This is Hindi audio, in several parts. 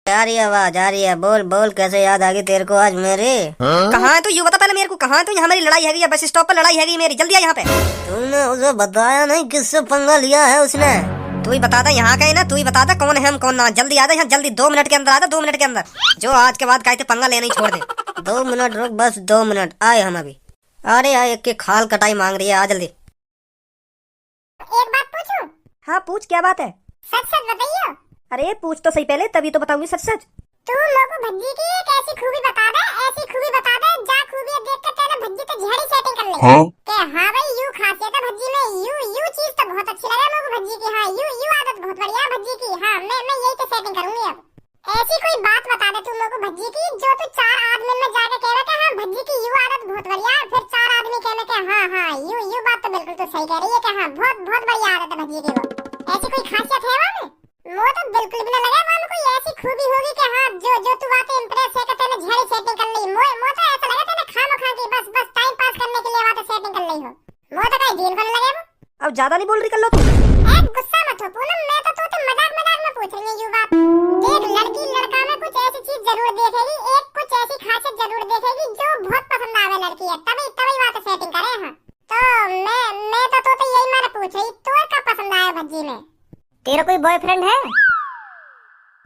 आ रही है आवाज, आ रही है। बोल बोल, कैसे याद आ गई तेरे को आज मेरी? कहाँ है तू? यू बता पहले मेरे को, कहाँ है तू? यहाँ हमारी लड़ाई हैगी है, बस स्टॉप पर लड़ाई हैगी मेरी, जल्दी आ यहाँ पे। तूने उसे बताया नहीं किससे पंगा लिया है उसने? तू ही बता दे, यहाँ का है ना, तू ही बता दे कौन है हम कौन ना। जल्दी आ जा यहाँ, जल्दी 2 मिनट के अंदर आ जा, 2 मिनट के अंदर। जो आज के बाद कहते पंगा लेना ही छोड़ दे। 2 मिनट रुक, बस 2 मिनट, आए हम अभी। अरे यार, एक की खाल कटाई मांग रही है, आ जल्दी। एक बात पूछूं? हाँ पूछ, क्या बात है? सच सच बताइयो। अरे पूछ तो सही पहले, तभी तो बताऊंगी सच सच। तू लोगों भज्जी की एक ऐसी खूबी बता दे, ऐसी खूबी बता दे जा खूबी देख कर तेरे भज्जी तो झड़ी सेटिंग कर ले। के हाँ भाई, यू खासियत है भज्जी में, यू चीज तो बहुत अच्छी लगे लोगों भज्जी की। हाँ यू आदत बहुत बढ़िया है भज्जी की। हाँ मैं यही तो सेटिंग करूंगी अब। ऐसी कोई बात बता दे तुम लोगों भज्जी की जो तू 4 आदमी में जाके कह रहा हाँ भज्जी की यू आदत बहुत बढ़िया है, फिर 4 आदमी कहने के हाँ यू बात तो बिल्कुल तो सही कह रही है कि हाँ बहुत बढ़िया आदत है भज्जी की। वो ऐसी कोई खासियत है वहाँ में? वो तो बिल्कुल भी ना लगा वहाँ कोई ऐसी खूबी होगी कि हाँ जो तू बातें इंप्रेस है कि तूने झड़ी सेटिंग कर ली। मो तो ऐसा लगा तूने खामखा की बस टाइम पास करने के लिए बातें सेटिंग कर ली हो। वो तो कहीं ढील करने लगे वो। अब ज्यादा नहीं बोल रही, कर लो तू। गुस्सा मत हो पूनम, मैं तो तुझसे मजाक में पूछ रही हूँ यू बात। देख लड़की लड़का में कुछ ऐसी चीज जरूर देखेगी, एक कुछ ऐसी खासियत जरूर देखेगी जो बहुत पसंद आवे लड़की है, तभी बातें सेटिंग करे। हाँ तो मैं तो यही मैंने पूछ रही, तो क्या पसंद आया भज्जी में? तेरा कोई बॉयफ्रेंड है?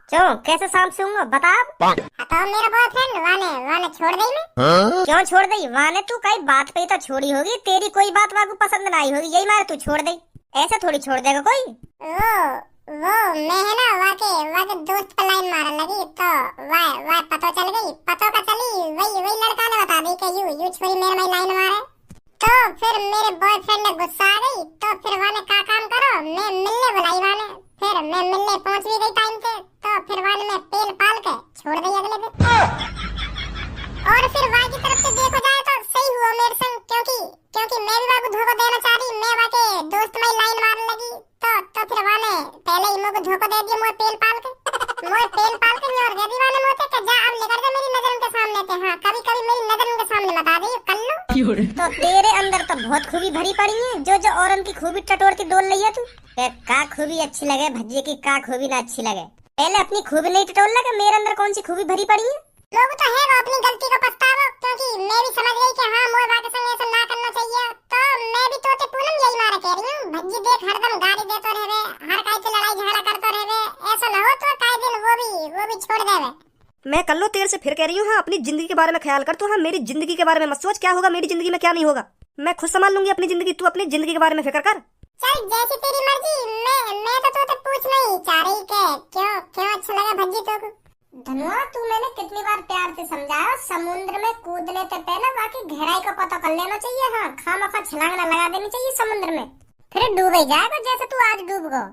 क्यों, कैसे सांप सूंगा बता। तो मेरा बॉयफ्रेंड वाने छोड़ दी मैं। क्यों छोड़ दी? वाने तू कई बात पे तो छोड़ी होगी, तेरी कोई बात वाकू पसंद ना आई होगी, यही मारे तू छोड़ दे। ऐसे थोड़ी छोड़ देगा कोई। वो मैं है ना वाके दोस्त पर लाइन मारने लगी तो वाह पता चल गई, पता का चली वही लड़का ने बता दी कि यू छोरी मेरे में लाइन मारे। तो फिर मेरे बॉयफ्रेंड ने गुस्सा आ गई, तो फिर वाने का काम करो, मैं मिलने बुलाई वाने। फिर मैं मिलने पहुंच भी गई टाइम पे, तो फिर वाने में पेल पाल के छोड़ दी अगले दिन। और फिर वाई की तरफ से देखो जाए तो सही हुआ मेरे संग, क्योंकि मैं भी वाको धोखा देना चाह रही, मैं वाके दोस्त में लाइन मारने लगी। तो फिर वाने पहले ही मुझे धोखा दे दिया, मुझे पेल पाल के और गदी वाने मोते के जा अब लेकर जा मेरी नजर उनके सामने थे। हाँ कभी मेरी नजर उनके सामने बता दी कर लो। तो तेरे अंदर तो बहुत खूबी भरी पड़ी है, जो औरन की खूबी टटोर के डोल रही है तू। का खूबी अच्छी लगे भज्जी की, का खूबी ना अच्छी लगे? पहले अपनी खूबी नहीं टटोल लगे, मेरे अंदर कौन सी खूबी भरी पड़ी है? लोग तो है वो अपनी गलती का पछतावा, क्योंकि मैं भी समझ गई कि हाँ मोए बात संग ऐसा ना करना चाहिए। तो मैं भी तो पूनम यही मारे कह रही हूँ भज्जी देख हरदम गाड़ी देते रहे, हर काई से लड़ाई झगड़ा करते रहे, ऐसा ना हो तो काई दिन वो भी छोड़ देवे। मैं कर लो तेरे से फिर कह रही हूँ, हाँ अपनी जिंदगी के बारे में ख्याल कर तू। हाँ मेरी जिंदगी के बारे में मत सोच, क्या होगा मेरी जिंदगी में क्या नहीं होगा, मैं खुद संभाल लूंगी अपनी जिंदगी, तू अपनी जिंदगी के बारे में फिक्र कर। चल जैसी तेरी मर्जी। मैं तो पूछना ही चाह रही के क्यों अच्छा लगा भज्जी तो को? धनुआ, तू मैंने कितनी बार प्यार से समझाया, समुद्र में कूदने से पहले बाकी गहराई का पता कर लेना चाहिए। हाँ खामखा छलांग ना लगा देनी चाहिए समुद्र में, फिर डूब ही जाएगा जैसे तू आज डूब गो।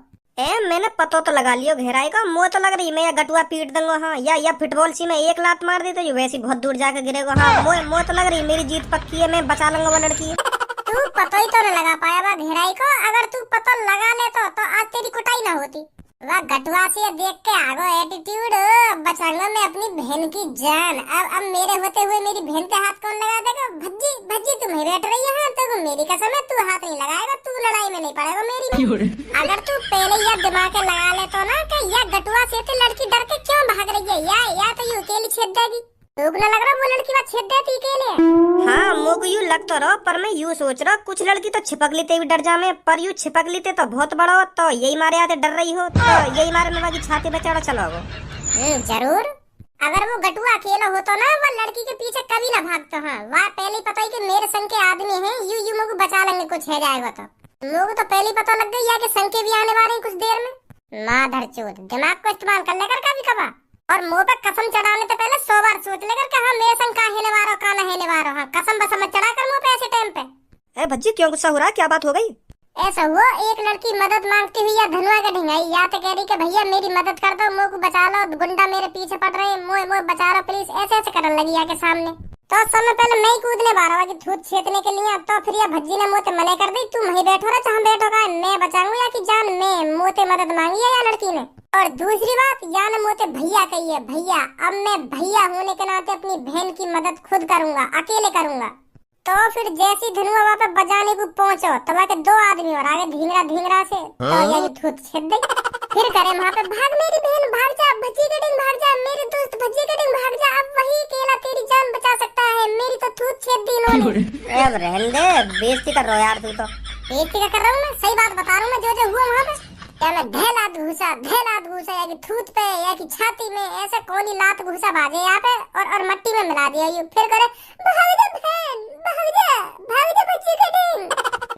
मैंने पता तो लगा लियो गहराई का, मुँह तो लग रही मैं गटुआ पीट दूंगा। हाँ या फुटबॉल सी में एक लात मार दी तो ये वैसी बहुत दूर जाकर गिरेगा। हाँ मुँह तो लग रही मेरी जीत पक्की है, मैं बचा लूंगा वो लड़की। तू पता ही तो न लगा पाया वह गहराई को, अगर तू पता लगा ले तो आज तेरी कुटाई ना होती। वह गटुआ से देख के आगो एटीट्यूड, बचाऊंगा मैं अपनी बहन की जान। अब मेरे होते हुए मेरी बहन पे हाथ कौन लगा देगा? भज्जी तुम ही बैठ रही है, तो मेरी कसम है तू हाथ नहीं लगाएगा, तू लड़ाई में नहीं पड़ेगा मेरी। अगर तू पहले यह दिमाग लगा ले तो ना कि यह गटुआ से तो लड़की डर के क्यों भाग रही है, या तो यू अकेली छेद देगी। तो लग रहा वो लड़की बात छेद देती अकेले। हाँ मुझको यूँ लग तो रहा, पर मैं यूँ सोच रहा कुछ लड़की तो छिपक लेते भी डर जामे, पर यूँ छिपक लेते तो बहुत बड़ा हो, तो यही मारे आते डर रही हो, तो यही मारे में बाकी छाती पे चढ़ा चला हो। जरूर, अगर वो गटुआ अकेला हो तो ना वो लड़की के पीछे कभी ना भागता। हाँ वह पहले ही पता ही कि मेरे संग के आदमी हैं, यू मुझको बचा लेंगे कुछ है जाएगा तो। मुझको तो पहले ही पता लग गई है कि संग के भी आने वाले हैं कुछ देर में। माधर चोद, दिमाग को इस्तेमाल कर लेकर कभी कभार, और मुंह पे कसम चढ़ाने से पहले 100 बार सोच लेकर कि हाँ मेरे संग का हेने वारो का ना हेने वारो। हाँ कसम बसम मत चढ़ा कर मुंह पे ऐसे टाइम पे। भज्जी क्यों गुस्सा हो रहा है, क्या बात हो गई? ऐसा हुआ एक लड़की मदद मांगती हुई या धनुआ के ढिंगाई, या तो कह रही कि भैया मेरी मदद कर दो, मुझ को बचा लो, गुंडा मेरे पीछे पड़ रहे, मोए बचा लो प्लीज, ऐसे करने लगी आके सामने। तो समय पहले मैं ही कूदने बारह की थूत छेदने के लिए, तो फिर यह भज्जी ने मोते मने कर दी, तुम वहीं बैठो रहे जहाँ बैठो का, मैं बचाऊंगा या कि जान में मोते मदद मांगी है या लड़की ने। और दूसरी बात, या ने मोते भैया कही है, भैया अब मैं भैया होने के नाते अपनी बहन की मदद खुद करूंगा, अकेले करूंगा। तो फिर जैसी धनुआ वहाँ पे बजाने को पहुँचो तो वहाँ के 2 आदमी और आगे धींगरा से तो यही थूत छेद दी। फिर करे वहाँ पे भाग मेरी बहन भाग जा, भज्जी के दिन भाग जा, अब रहने दे, बेइज्जती कर रहा है यार तू तो। बेइज्जती कर रहा हूँ मैं, सही बात बता रहा हूँ मैं जो जो हुआ वहाँ पे। क्या मैं धेलात घूसा या कि थूत पे या कि छाती में, ऐसे कौन ही लात घूसा भाजे यहाँ पे और मट्टी में मिला दिया यूं, फिर करे भाभी बच्ची कटिंग।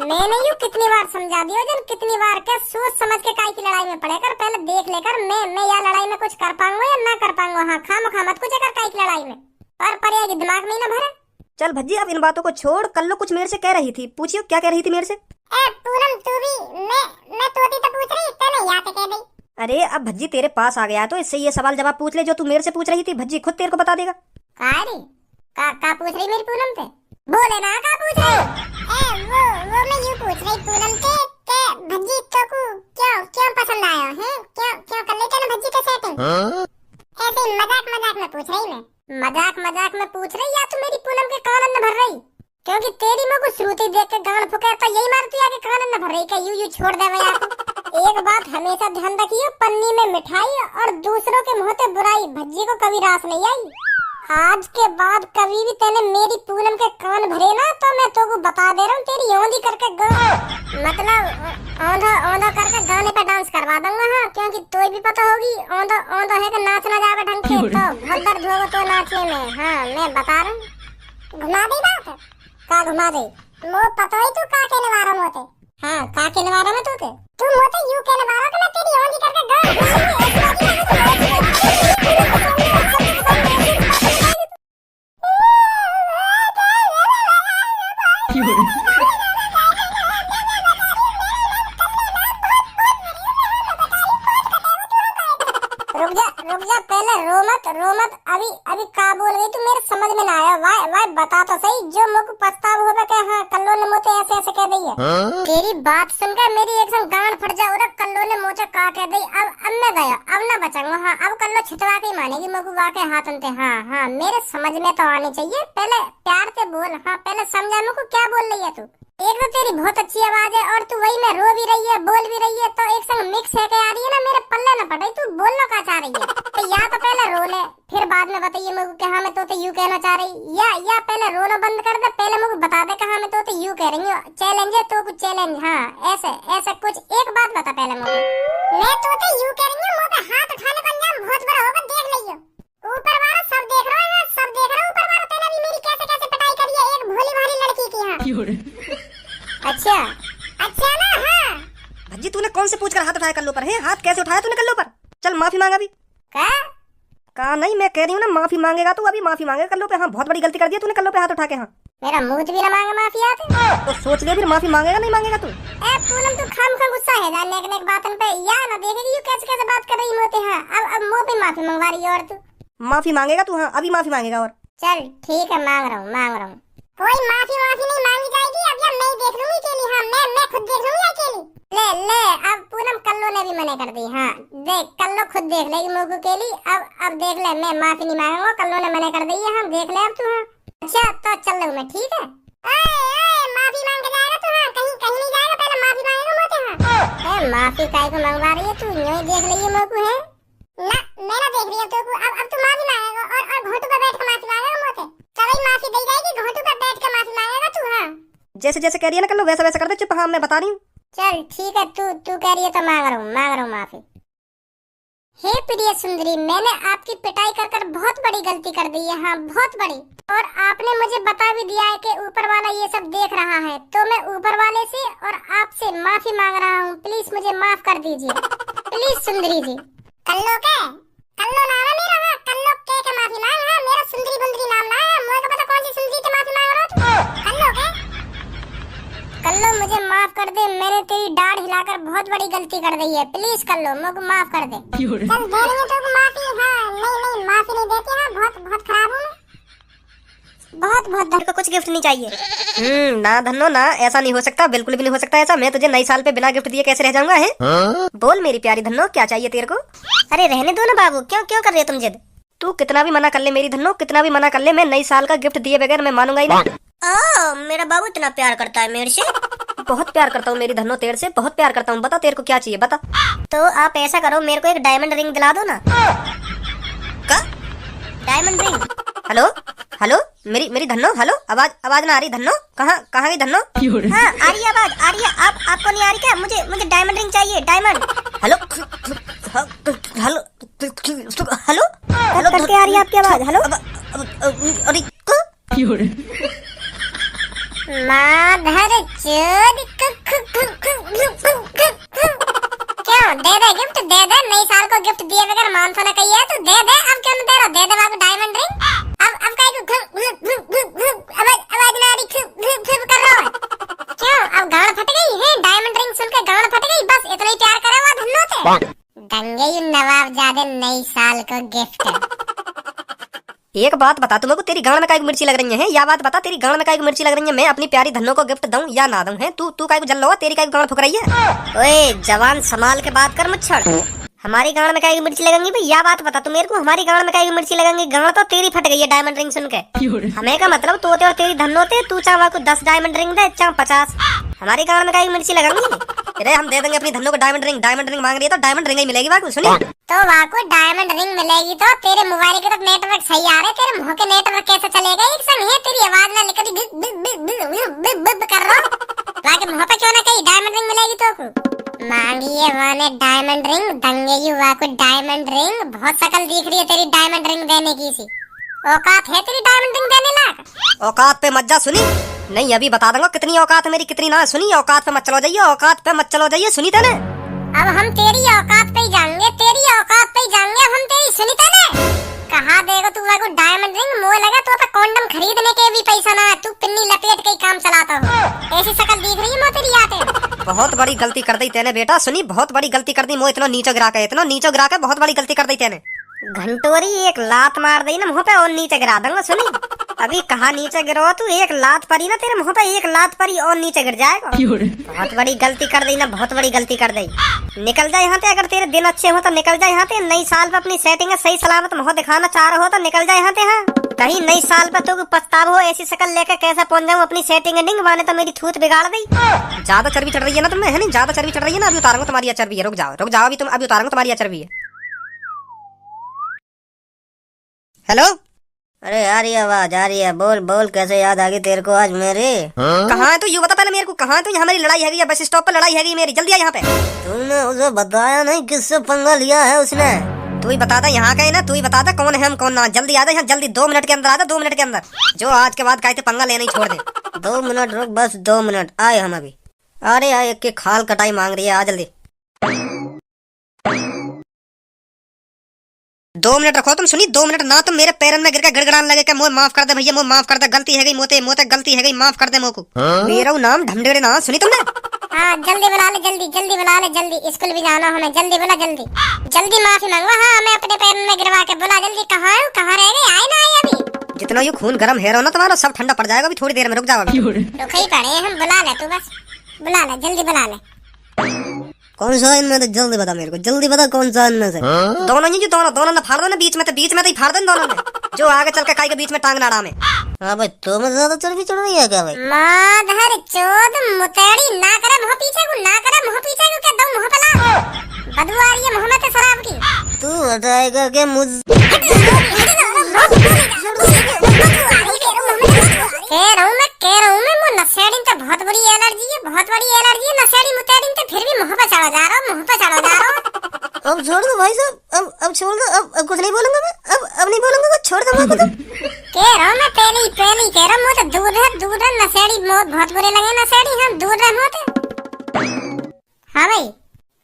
मैंने यूं कितनी बार समझा दिया जन, कितनी बार क्या सोच समझ के काई की लड़ाई में पड़े कर, पहले देख लेकर मैं यह लड़ाई में कुछ कर पाऊंगा या ना कर पाऊंगा। हाँ खाम मत कुछ कर काई की लड़ाई में, पर ये दिमाग में ना भरे। चल भज्जी अब इन बातों को छोड़, कल कुछ मेरे से कह रही थी, पूछियो क्या कह रही थी मेरे से। ए पूनम तू भी, मैं तोती तो पूछ रही, तने यहाँ पे कह दी। अरे अब भज्जी तेरे पास आ गया तो इससे ये सवाल जवाब पूछ ले जो तू मेरे से पूछ रही थी। भज्जी खुद तेरे को बता देगा। का पूछ रही मेरी पूनम से, बोले ना का पूछ रही। ए वो मैं यूं पूछ रही पूनम से के भज्जी तो को क्यों पसंद आया है, क्यों कर लेते ना भज्जी के सेटिंग। ऐसे मजाक में पूछ रही मैं। मजाक में पूछ रही या तू मेरी पूनम के कान न भर रही, क्योंकि तेरी में कुछ श्रुति देख के गान फुके तो यही मारती है कि कान न भर रही का यू छोड़ दे भैया। एक बात हमेशा ध्यान रखिए, पन्नी में मिठाई और दूसरों के मुंह से बुराई, भज्जी को कभी रास नहीं आई। आज के बाद कभी भी तेने मेरी पूनम के कान भरे ना तो मैं तो को बता दे रहा हूँ तेरी औंधी करके मतलब औंधा करके गाने पे डांस करवा दूंगा। हाँ क्योंकि तो भी पता होगी औंधा है कि नाचना जाएगा ढंग से तो बहुत दर्द होगा तो नाचने में। हाँ मैं बता रहा हूँ। घुमा दी बात का घुमा दे मो पता ही तू का के नवारा मोते। हाँ का के नवारा में तू मोते यू के नवारा के मैं तेरी औंधी करके गान रुक जा पहले रो मत अभी का बोल गई तू मेरे समझ में ना आया। वाई बता तो सही जो मुझको पछतावा होगा कि हाँ कल्लो ने मोते ऐसे कह दी है। तेरी बात सुनकर मेरी एकदम गांड फट जा और कल्लो ने मोचा का कह दी। अब मैं गया, अब ना बचाऊंगा। हाँ अब कल्लो छिटवा के मानेगी मुझको वाके हाथ अंते। हाँ मेरे समझ में तो आनी चाहिए, पहले प्यार से बोल। हाँ पहले समझा मुझको क्या बोल रही है तू। एक तो तेरी बहुत अच्छी आवाज है और तू वही में रो भी रही है बोल भी रही है तो एक संग मिक्स है के आ रही है ना, मेरे पल्ले न पड़े। तू बोलना क्या चाह रही है तो या तो पहले रो ले फिर बाद में बताइए मुझको कि हाँ मैं तो यूं कहना चाह रही, या पहले रोना बंद कर दे पहले मुझको बता दे कि हाँ मैं तो यूं कह रही हूँ। चैलेंज है तो कुछ चैलेंज। हाँ ऐसे कुछ एक बात बता पहले मुझको। मैं तो यूं कह रही हूँ, मोटे हाथ उठाने का अंजाम बहुत बड़ा होगा, देख लियो। ऊपर वाला सब देख रहा है, सब देख रहा है। ऊपर वाला पहले भी मेरी कैसे पिटाई करी है एक भोली भाली लड़की की। हाँ अच्छा ना। हाँ भज्जी तूने कौन से पूछ कर हाथ उठाया कल्लो पर है? हाथ कैसे उठाया तूने कल्लो पर? चल माफी मांगा भी। कहा नहीं, मैं कह रही हूँ ना माफी मांगेगा तू, अभी माफी मांगेगा कल्लो पे। हाँ बहुत बड़ी गलती कर दी तूने कल्लो पे हाथ उठा के। हाँ मेरा मुंह भी ना मांगे माफी आते तो सोच ले फिर माफी मांगेगा नहीं मांगेगा तू। ए पूनम तू खाम खा गुस्सा है जानने एक बातन पे या ना देखेगी यू कैसे बात कर रही मोते। हाँ अब मुंह पे माफी मंगवा रही है और तू माफी मांगेगा तू। हाँ अभी माफी मांगेगा। और चल ठीक है मांग रहा हूँ। कोई माफी नहीं मांगी जाएगी, अब यार मैं देख लूंगी अकेली। हाँ मैं खुद देख लूंगी अकेली। ले अब पूनम कल्लो ने भी मना कर दी। हाँ देख कल्लो खुद देख लेगी मुझको अकेली। अब देख ले मैं माफी नहीं मांगूंगा, कल्लो ने मना कर दी है। हम देख ले अब तू। हाँ अच्छा तो चल रहा हूँ मैं, ठीक है। माफी मांग के जाएगा तू? हाँ कहीं नहीं जाएगा, पहले माफी मांगेगा मोते। हाँ माफी काय को मंगवा रही है तू, यूं देख रही है मुझको। है ना मैं ना देख रही हूँ तो अब तू माफी मांगेगा और घोटू पर बैठ कर माफी मांगेगा मोते। तभी माफी दी जाएगी, घोटू पर बैठ कर माफी मांगेगा तू। हाँ जैसे जैसे कह रही है ना कल्लो वैसा वैसा कर दे। चुप। हाँ मैं बता रही हूँ। चल ठीक है तू कह रही है तो मांग रहा हूँ माफी। हे प्रिय सुंदरी, मैंने आपकी पिटाई कर बहुत बड़ी गलती कर दी है। हाँ बहुत बड़ी। और आपने मुझे बता भी दिया है कि ऊपर वाला ये सब देख रहा है, तो मैं ऊपर वाले से और आपसे माफी मांग रहा हूँ। प्लीज मुझे माफ कर दीजिए प्लीज सुंदरी जी। कल्लो नाम है मेरा। हाँ कल्लो के माफी मांग। हाँ मेरा सुंदरी बुंदरी नाम ना है, मुझे पता कौन सी सुंदरी से माफी मांग रहा तू। कल्लो मुझे माफ कर दे, मैंने तेरी डाढ़ हिलाकर बहुत बड़ी गलती कर दी है। प्लीज कल्लो मुझे माफ कर दे। चल दे रही हूँ तो माफी। हाँ नहीं माफी नहीं देती। हाँ बहुत खराब हूँ बहुत तेरे को कुछ गिफ्ट नहीं चाहिए? ना धन्नो ना, ऐसा नहीं हो सकता, बिल्कुल भी नहीं हो सकता ऐसा। मैं तुझे नई साल पे बिना गिफ्ट दिए कैसे रह जाऊंगा? है बोल मेरी प्यारी धन्नो क्या चाहिए तेरे को? अरे रहने दो ना बाबू, क्यों कर रहे हो तुम जिद? तू कितना भी मना कर ले मेरी धन्नो, कितना भी मना कर ले, मैं नई साल का गिफ्ट दिए बगैर मैं मानूंगा ही नहीं। मेरा बाबू इतना प्यार करता है मेरे से। बहुत प्यार करता हूँ मेरी धन्नो तेरे से, बहुत प्यार करता हूँ। बता तेरे को क्या चाहिए बता। तो आप ऐसा करो मेरे को एक डायमंड रिंग दिला दो ना। का डायमंड रिंग? हेलो हेलो मेरी मेरी धन्नो, हेलो आवाज आवाज ना आ रही धन्नो, कहाँ गई धन्नो? हाँ आ रही है आवाज, आ रही है। आपको नहीं आ रही क्या? मुझे डायमंड रिंग चाहिए, diamond. Hello hello hello hello करके आ रही है आपकी आवाज। हेलो अरे माधर चोद क्यों दे दे गिफ्ट, दे दे। नई साल को गिफ्ट दिए बगैर मान तो ना कही है, तू दे दे। अब क्यों नहीं दे रहा? दे दे बाबू डायमंड रिंग। अब काहे को आवाज ना आ रही कर रहा है क्यों? अब गांड फट गई है? डायमंड रिंग सुन के गांड फट गई? बस इतना ही प्यार करा हुआ धन्नो थे। दंगे नवाबजादे नई साल को गिफ्ट। एक बात बता, तुमको तेरी गांड में काई को मिर्ची लग रही है? या बात बता, तेरी गांड में काई को मिर्ची लग रही है? मैं अपनी प्यारी धन्नो को गिफ्ट दूं या ना दूं? है तू काई को जल लो, तेरी काई को गांड फुक रही है? ओए जवान संभाल के बात कर मुच्छड़। हमारी गांड में काई की मिर्ची लगेंगी भाई? या बात बता तू मेरे को, हमारी गांड में काई की मिर्ची लगेंगी? गांड तो तेरी फट गई है डायमंड रिंग सुन के। हमें का मतलब तोते और तेरी धन्नो थे, तू चाहे को 10 डायमंड रिंग दे चाहे 50। हमारी गांड में काई की मिर्ची लगेंगी? अरे हम दे देंगे अपनी धन्नो को डायमंड रिंग मांग रही है तो डायमंड रिंग ही मिलेगी। बात सुनिए, तो वाको डायमंड रिंग मिलेगी तो तेरे मोबाइल की तरफ नेटवर्क सही आ रहे, तेरे मुंह के नेटवर्क कैसे चलेगा? एक संग है तेरी आवाज ना निकली कर रहा वाके मुंह पे क्यों ना कही डायमंड रिंग मिलेगी तो को मांगी है वाने डायमंड रिंग। दंगे यू वाको डायमंड रिंग। बहुत शकल दिख रही है तेरी डायमंड रिंग देने की सी। औकात है तेरी डायमंड रिंग देने लायक? औकात पे मत जा सुनी। नहीं अभी बता दूंगा कितनी औकात है मेरी, कितनी ना। सुनी, औकात पे मत चलो जाइए, औकात पे मत चलो जाइए। सुनी तने? अब हम तेरी औकात पे ही जाएंगे, तेरी औकात पे ही जाएंगे। अब हम तेरी सुनी तने? कहा देगा तू वाको डायमंड रिंग? मोह लगा तो पे कंडोम खरीदने के भी पैसा ना है, तू पिन्नी लपेट के ही काम चलाता हो। ऐसी शकल दिख रही है मो तेरी आते। बहुत बड़ी गलती कर दी तेने बेटा। सुनी, बहुत बड़ी गलती कर दी। मो इतना नीचे गिरा के, इतना नीचे गिरा के बहुत बड़ी गलती कर दी तेने। घंटोरी एक लात मार दी ना मुंह पे और नीचे गिरा दूंगा। सुनी अभी कहाँ नीचे गिरो तू? एक लात पड़ी ना तेरे मुंह पे, एक लात पड़ी और नीचे गिर जाएगा। बहुत बड़ी गलती कर दी ना, बहुत बड़ी गलती कर दी। निकल जाए यहाँ से, अगर तेरे दिन अच्छे हो तो निकल जाए यहाँ से। नई साल पे अपनी सेटिंग है सही सलामत मुंह दिखाना चाह रहे हो तो निकल जाए यहाँ से। हाँ कहीं नई साल पे तो पछताव हो, ऐसी शकल लेकर कैसे पहुंच जाऊँ अपनी सेटिंग एंडिंग माने तो मेरी थूत बिगाड़ दी। ज्यादा चर्बी चढ़ रही है ना तुम्हें, है नहीं? ज्यादा चर्बी चढ़ रही है ना। अभी उतारूंगा तुम्हारी चर्बी है। रुक जाओ अभी तुम, अभी उतारूंगा तुम्हारी चर्बी है। हेलो, अरे आ रही है आवाज, आ रही है। बोल बोल, कैसे याद आ गई तेरे को आज मेरी? कहाँ है तू? यू बता पहले मेरे को, कहाँ है तू? हमारी लड़ाई है बस स्टॉप पे लड़ाई है मेरी, जल्दी आ यहाँ पे। तूने उसे बताया नहीं किससे पंगा लिया है उसने? तू ही बता दे यहाँ का है ना, तू ही बता दे कौन है हम कौन ना। जल्दी आ जा यहाँ, जल्दी 2 मिनट के अंदर आ जा, 2 मिनट के अंदर। जो आज के बाद कहते पंगा लेना ही छोड़ दे। 2 मिनट रुक, बस 2 मिनट आए हम अभी। अरे यार एक की खाल कटाई मांग रही है, आ जल्दी। 2 मिनट रखो तुम। सुनी 2 मिनट ना, तुम मेरे पैरन में गिर के गड़गड़ाने लगे क्या? मोह माफ कर दे भैया, मोह माफ कर दे, गलती है गई मोते मोते, गलती है गई, माफ कर दे मोह को। मेरा नाम ढमढेरे ना। सुनी तुमने? हाँ जल्दी बुला ले, जल्दी बुला ले, जल्दी स्कूल भी जाना हमें। जल्दी बुला, जल्दी माफी मांगवा। हाँ हमें अपने पैर में गिरवा के बुला जल्दी। कहाँ है? कहाँ रह गए? आए ना आए अभी? जितना यू खून गर्म है रहो ना तुम्हारा, सब ठंडा पड़ जाएगा अभी थोड़ी देर में। रुक जाओ अभी। रुक ही पड़े हम। बुला ले तू, बस बुला ले, जल्दी बुला ले। कौन सा इनमें से? जल्दी बता मेरे को, जल्दी बता कौन सा इनमें से? दोनों ही, जो दोनों ना फाड़ दो ना बीच में, तो बीच में तो ही फाड़ दो दोनों में, जो आगे चल के काई के बीच में टांग ना डामे। हाँ भाई तुम्हें ज्यादा चर्बी चढ़ रही है क्या भाई? माधर चोद मुतेड़ी ना करे मुंह पीछे को, ना करे मुंह पीछे को। क्या दो मुंह पे ला, बदबू आ रही है मुंह में से शराब की। तू हटाएगा क्या मुझ? कह रहा हूँ मैं नशेड़िन तो बहुत बड़ी एलर्जी है, बहुत बड़ी एलर्जी है नशेड़ी मुतेड़िन तो। फिर भी मुंह पे चढ़ा जा रहा हूँ, मुंह पे चढ़ा जा रहा हूँ। अब छोड़ दो भाई साहब, अब छोड़ दो। अब कुछ नहीं बोलूंगा मैं, अब नहीं बोलूंगा कुछ, छोड़ दो मुझे। कह रहा हूँ मैं पहले ही कह रहा हूँ, मुझे दूर है नशेड़ी। बहुत बुरे लगे नशेड़ी। हाँ दूर रह मोते। हाँ भाई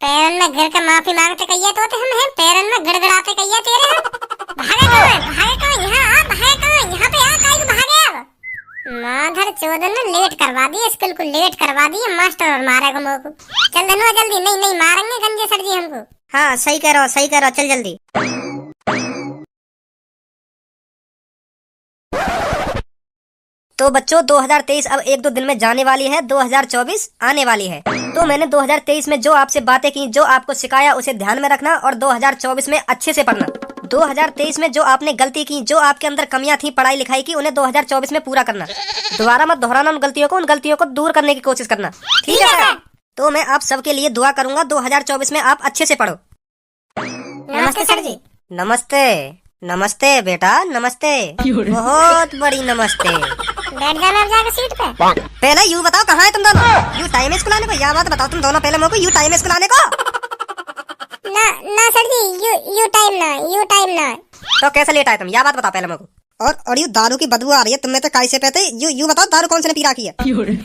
पैरन में गिर के माफी मांगते कहिए तो हम हैं, पैरन में गड़गड़ाते कहिए तेरे हम। भागे कहाँ? यहाँ आ, भागे कहाँ? यहाँ पे आ, काहे को भागे अब? माधर चोदन ने लेट करवा दी, स्कूल को लेट करवा दी। मास्टर और मारेगा मोह को। चल धनुआ जल्दी। नहीं मारेंगे गंजे सर जी हमको। हाँ सही कह रहा हो, सही कह रहा हो, चल जल्दी। तो बच्चों 2023 अब 1-2 दिन में जाने वाली है, 2024 आने वाली है। तो मैंने 2023 में जो आपसे बातें की, जो आपको सिखाया उसे ध्यान में रखना और 2024 में अच्छे से पढ़ना। 2023 में जो आपने गलती की, जो आपके अंदर कमियां थी पढ़ाई लिखाई की, उन्हें 2024 में पूरा करना। दोबारा मत दोहराना उन गलतियों को दूर करने की कोशिश करना। ठीक है सर? तो मैं आप सबके लिए दुआ करूंगा 2024 में आप अच्छे से पढ़ो। नमस्ते सर जी। नमस्ते। नमस्ते बेटा, नमस्ते। बहुत बड़ी नमस्ते। बैठ जाना अब जाके सीट पे। पहले यू बताओ कहाँ है तुम दोनों? यू टाइम है स्कूल आने को? या बात बताओ तुम दोनों पहले मेरे को, यू टाइम है स्कूल आने को? ना सर जी, यू टाइम ना। तो कैसे लेट आए तुम? या बात बताओ पहले मेरे को। और यू दारू की बदबू आ रही है तुम्हें तो काई से पहते। यू बताओ दारू कौन से ने पी रखी है?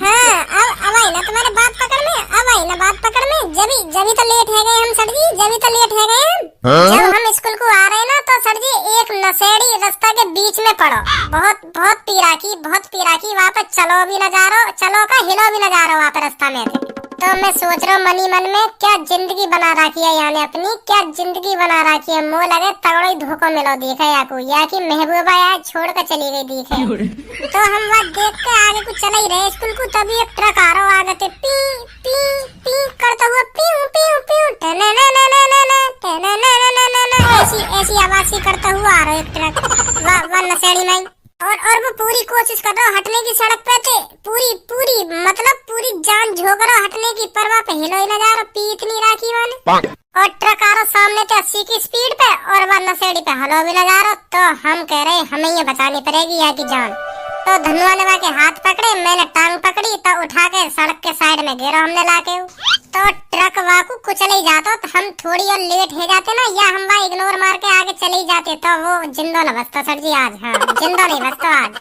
हाँ, अब आई ना तुम्हारे बात पकड़ में, अब आई ना बात पकड़ में। जभी तो लेट है गए हम सर जी, जभी तो लेट है गए हम। जब हम स्कूल को आ रहे ना तो सर जी एक नशेड़ी रास्ता के बीच में पड़ो। बहुत पी रखी वहाँ पे चलो भी न जा रहा, चलो का हिलो भी न जा रहा वहाँ पे रास्ता में थे। तो मैं सोच रहा हूँ मनी मन में क्या जिंदगी बना रखी है यहाँ ने अपनी, क्या जिंदगी बना रखी है। मुँह लगे तगड़ो ही धोखा मिलो दिखे या कि महबूबा यार छोड़ कर चली गई दिखे। तो हम वहाँ देख के आगे कुछ चला ही रहे स्कूल को, तभी एक ट्रक आ रहा आगे थे, पी पी पी करता हुआ पीऊ पीऊ पीऊ ऐसी आवाज सी करता हुआ आ रहा है एक ट्रक। वाह नशेड़ी नहीं। और वो पूरी कोशिश कर रहा हटने की, सड़क पे थे पूरी मतलब पूरी जान झोंक रहा हटने की, पर वहाँ पे हिलो ही ना जा रहा, पी इतनी राखी वाले। और ट्रक आ रहा सामने थे 80 की स्पीड पे और वह नशेड़ी पे हलो भी लगा रहा। तो हम कह रहे हमें ये बचानी पड़ेगी यहाँ की जान। तो धनुआ ने के हाथ पकड़े, मैंने टांग पकड़ी, तो उठा के सड़क के साइड में गिरा हमने लाके। तो ट्रक वाकू कुचल ही जाता, तो हम थोड़ी और लेट हो जाते ना, या हम वहाँ इग्नोर मार के आगे चले ही जाते, तो वो जिंदा न बचता सर जी आज। हाँ, जिंदा नहीं बचता आज।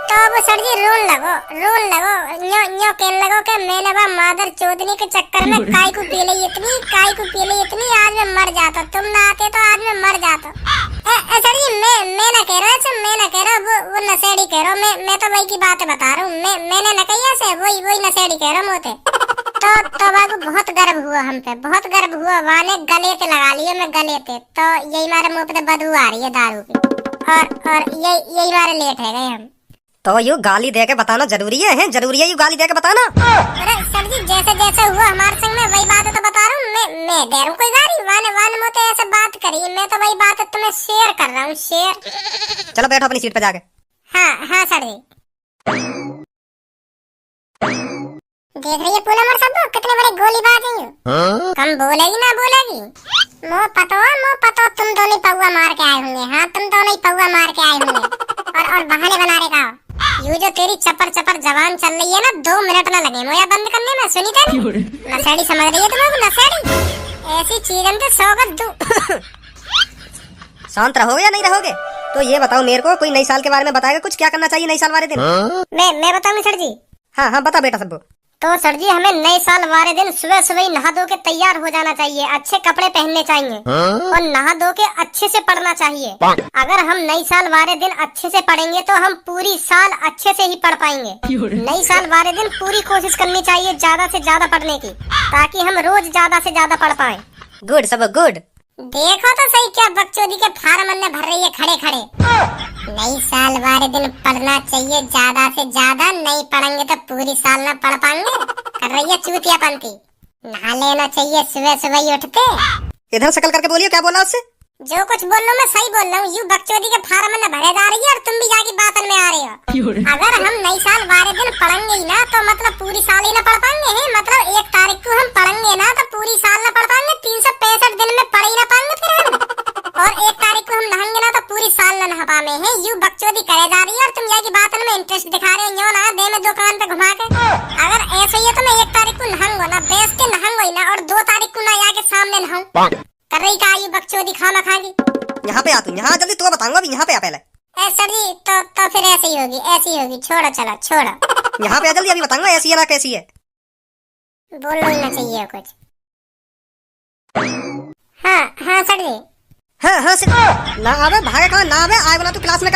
तो वो सर जी रोन लगो न्यो कहने लगो कि मैंने वह मादर चोदनी के चक्कर में काय को पी ली इतनी, आज मैं मर जाता। तुम ना आते तो आज मैं मर जाता। सर जी मैं ना कह रहा, वो नशेड़ी कह रहा। मैं तो वही की बात बता रहा हूँ। मैंने न कही ऐसे, वही नशेड़ी कह रहा मोते। तो बाबू बहुत गर्व हुआ हम पे, बहुत गर्व हुआ। वाने गले पे लगा लिए मैं गले पे, तो यही हमारे मुंह पे बदबू आ रही है दारू की। और यही हमारे लेट है गए हम। तो यू गाली दे के बताना जरूरी है यू गाली दे के बताना। अरे सर जी जैसे हुआ हमारे संग में वही बात तो बता रहा हूँ। मैं दे रहा कोई गाली वाने मोते ऐसे बात करी, मैं तो वही बात तुम्हें शेयर कर रहा हूँ, शेयर। चलो बैठो अपनी सीट पे जाके। हाँ सर जी। देख रही है पूनम और सब कितने बड़े गोलीबाज हैं। कम बोलेगी ना बोलेगी। मो पतो तुम दोनों पौवा मार के आए होंगे। हाँ, तुम दोनों ही पौवा मार के आए होंगे। और बहाने बना रहे का। यू जो तेरी चपर जबान चल रही है ना, 2 मिनट ना लगे मोया बंद करने में। सुनी थे नशेड़ी समझ रही है तुम्हें? नशेड़ी ऐसी चीज हम तो 100 का दू। शांत रहोगे या नहीं रहोगे? तो ये बताओ मेरे को, कोई नई साल के बारे में बताएगा कुछ, क्या करना चाहिए नई साल वाले दिन? मैं बताऊंगी सर जी। हाँ बता बेटा सबको। तो सर जी हमें नए साल वाले दिन सुबह ही नहा धो के तैयार हो जाना चाहिए, अच्छे कपड़े पहनने चाहिए और नहा धो के अच्छे से पढ़ना चाहिए। अगर हम नई साल वाले दिन अच्छे से पढ़ेंगे तो हम पूरी साल अच्छे से ही पढ़ पाएंगे। नई साल वाले दिन पूरी कोशिश करनी चाहिए ज्यादा से ज्यादा पढ़ने की, ताकि हम रोज ज्यादा से ज्यादा पढ़ पाए। गुड सब गुड। देखो तो सही क्या बकचोदी के फार्म में भर रही है खड़े। नई साल वाले दिन पढ़ना चाहिए ज्यादा से ज्यादा, नहीं पढ़ेंगे तो पूरी साल ना पढ़ पाएंगे। कर रही है चूतियापंती। नहा लेना चाहिए सुबह ही उठते। इधर शकल करके बोलिए, क्या बोला उससे? जो कुछ बोल रहा हूँ मैं सही बोल रहा हूँ। यू बकचोदी के फार्म में भरे जा रही है और तुम भी जाके बातन में आ रहे हो। अगर हम नई साल वाले दिन पढ़ेंगे ही ना तो मतलब पूरी साल ही ना पढ़ पाएंगे हैं। मतलब 1 तारीख को हम पढ़ेंगे ना तो पूरी साल ना पढ़ पाएंगे, 365 दिन में पढ़ ही ना पाएंगे फिर हम। और 1 तारीख को हम नहाएंगे ना तो पूरी साल ना नहा पाए हैं। यू बकचोदी करे जा रही है और तुम जाके बातन में इंटरेस्ट दिखा रहे हो ना, दे में दुकान पे घुमा के। अगर ऐसे ही है तो मैं 1 तारीख को नहाऊंगा ना, बेच के नहाऊंगा ही ना, और 2 तारीख को ना आके सामने नहाऊं। कर रही का यू बकचोदी खाना खागी। यहाँ पे आ तू, यहाँ जल्दी तो बताऊंगा अभी। यहाँ पे आ पहले। सर जी तो फिर ऐसे ही होगी। छोड़ो चलो छोड़ो। यहाँ पे आ जल्दी, अभी बताऊंगा ऐसी है ना कैसी है। बोलना ही ना चाहिए कुछ। हाँ सर जी। हाँ सर। ना आवे भागे कहाँ ना आवे, आए बोला तू क्लास में।